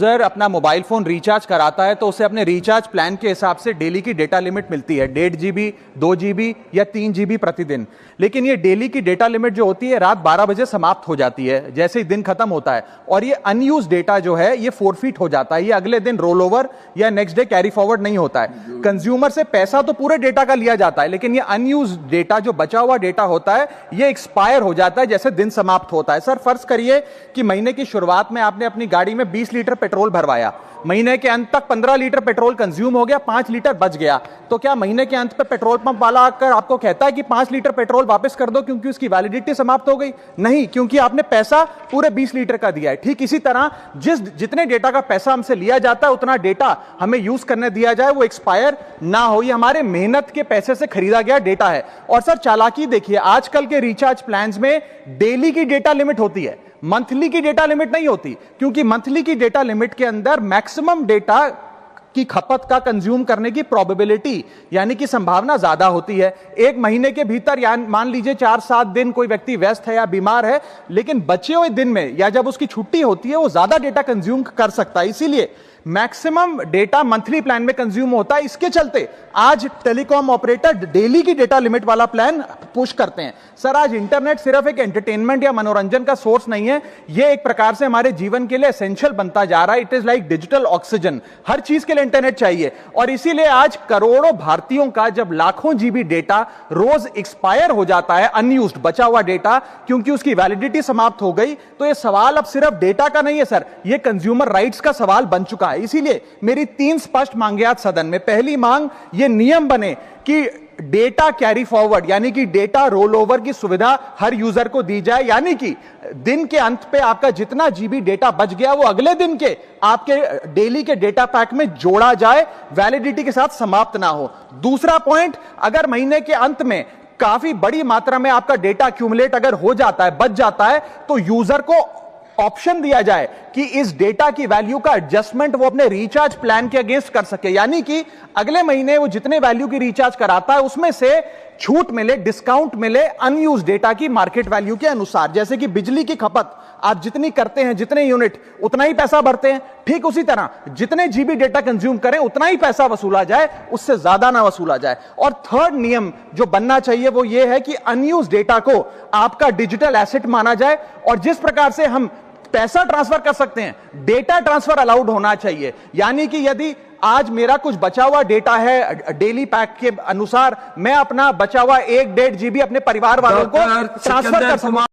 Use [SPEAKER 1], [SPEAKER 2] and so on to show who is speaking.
[SPEAKER 1] User अपना mobile phone recharge कराता है तो उसे अपने रिचार्ज प्लान के हिसाब से डेली की डेटा लिमिट मिलती है, 1.5 GB, 2 GB या 3 GB प्रतिदिन। लेकिन ये डेली की डेटा लिमिट जो होती है रात 12 बजे समाप्त हो जाती है, जैसे ही दिन खत्म होता है, और ये अनयूज डेटा जो है ये फोरफीट हो जाता है, ये अगले दिन रोल ओवर या नेक्स्ट डे कैरी फॉरवर्ड नहीं होता है। कंज्यूमर से पैसा तो पूरे डेटा का लिया जाता है, लेकिन ये अनयूज डेटा, जो बचा हुआ डेटा होता है, ये एक्सपायर हो जाता है जैसे दिन समाप्त होता है। सर फर्ज करिए कि महीने की शुरुआत में आपने अपनी गाड़ी में 20 लीटर पेट्रोल भरवाया, महीने के अंत तक 15 लीटर पेट्रोल कंज्यूम हो गया, 5 लीटर बच गया, तो क्या महीने के अंत पे पेट्रोल पंप वाला आकर आपको कहता है कि 5 लीटर पेट्रोल वापस कर दो क्योंकि उसकी वैलिडिटी समाप्त हो गई? नहीं, क्योंकि आपने पैसा पूरे 20 लीटर का दिया है। ठीक इसी तरह जितने डेटा का पैसा हमसे लिया जाता है उतना डेटा हमें यूज करने दिया जाए, वो एक्सपायर ना हो। ये हमारे मेहनत के पैसे से खरीदा गया डेटा है। और सर चालाकी देखिए, आजकल के रिचार्ज प्लान्स में डेली की डेटा लिमिट होती है, मंथली की डेटा लिमिट नहीं होती, क्योंकि मंथली की डेटा लिमिट के अंदर मैक्सिमम डेटा की खपत का कंज्यूम करने की प्रोबेबिलिटी यानी कि संभावना ज्यादा होती है। एक महीने के भीतर या मान लीजिए 4-7 दिन कोई व्यक्ति व्यस्त है या बीमार है, लेकिन बचे हुए दिन में या जब उसकी छुट्टी होती है वो ज्यादा डेटा कंज्यूम कर सकता है, इसीलिए मैक्सिमम डेटा मंथली प्लान में कंज्यूम होता है। इसके चलते आज टेलीकॉम ऑपरेटर डेली की डेटा लिमिट वाला प्लान पुश करते हैं। सर आज इंटरनेट सिर्फ एक एंटरटेनमेंट या मनोरंजन का सोर्स नहीं है, यह एक प्रकार से हमारे जीवन के लिए एसेंशियल बनता जा रहा है। It is like digital oxygen, हर चीज के लिए इंटरनेट चाहिए। और इसीलिए आज करोड़ों भारतीयों का जब लाखों जीबी डेटा रोज एक्सपायर हो जाता है, अनयूज्ड बचा हुआ डेटा, क्योंकि उसकी वैलिडिटी समाप्त हो गई, तो यह सवाल अब सिर्फ डेटा का नहीं है सर, यह कंज्यूमर राइट्स का सवाल बन चुका है। इसीलिए मेरी 3 स्पष्ट मांगे आज सदन में। पहली मांग, यह नियम बने कि डेटा कैरी फॉरवर्ड यानी कि डेटा रोल ओवर की सुविधा हर यूजर को दी जाए, यानी कि दिन के अंत पे आपका जितना जीबी डेटा बच गया वो अगले दिन के आपके डेली के डेटा पैक में जोड़ा जाए, वैलिडिटी के साथ समाप्त ना हो। दूसरा पॉइंट, अगर महीने के अंत में काफी बड़ी मात्रा में आपका डेटा एक्यूमुलेट अगर हो जाता है, बच जाता है, तो यूजर को ऑप्शन दिया जाए कि इस डेटा की वैल्यू का एडजस्टमेंट वो अपने रिचार्ज प्लान के अगेंस्ट कर सके, यानी कि अगले महीने वो जितने वैल्यू की रिचार्ज कराता है उसमें से छूट मिले, डिस्काउंट मिले अनयूज डेटा की मार्केट वैल्यू के अनुसार। जैसे कि बिजली की खपत आप जितनी करते हैं, जितने यूनिट, उतना ही पैसा भरते हैं, ठीक उसी तरह जितने जीबी डेटा कंज्यूम करें उतना ही पैसा वसूला जाए, उससे ज्यादा ना वसूला जाए। और थर्ड नियम जो बनना चाहिए वो ये है कि अनयूज डेटा को आपका डिजिटल एसेट माना जाए, और जिस प्रकार से हम पैसा ट्रांसफर कर सकते हैं, डेटा ट्रांसफर अलाउड होना चाहिए। यानी कि यदि आज मेरा कुछ बचा हुआ डेटा है डेली पैक के अनुसार, मैं अपना बचा हुआ 1-1.5 GB अपने परिवार वालों को ट्रांसफर कर सकूं।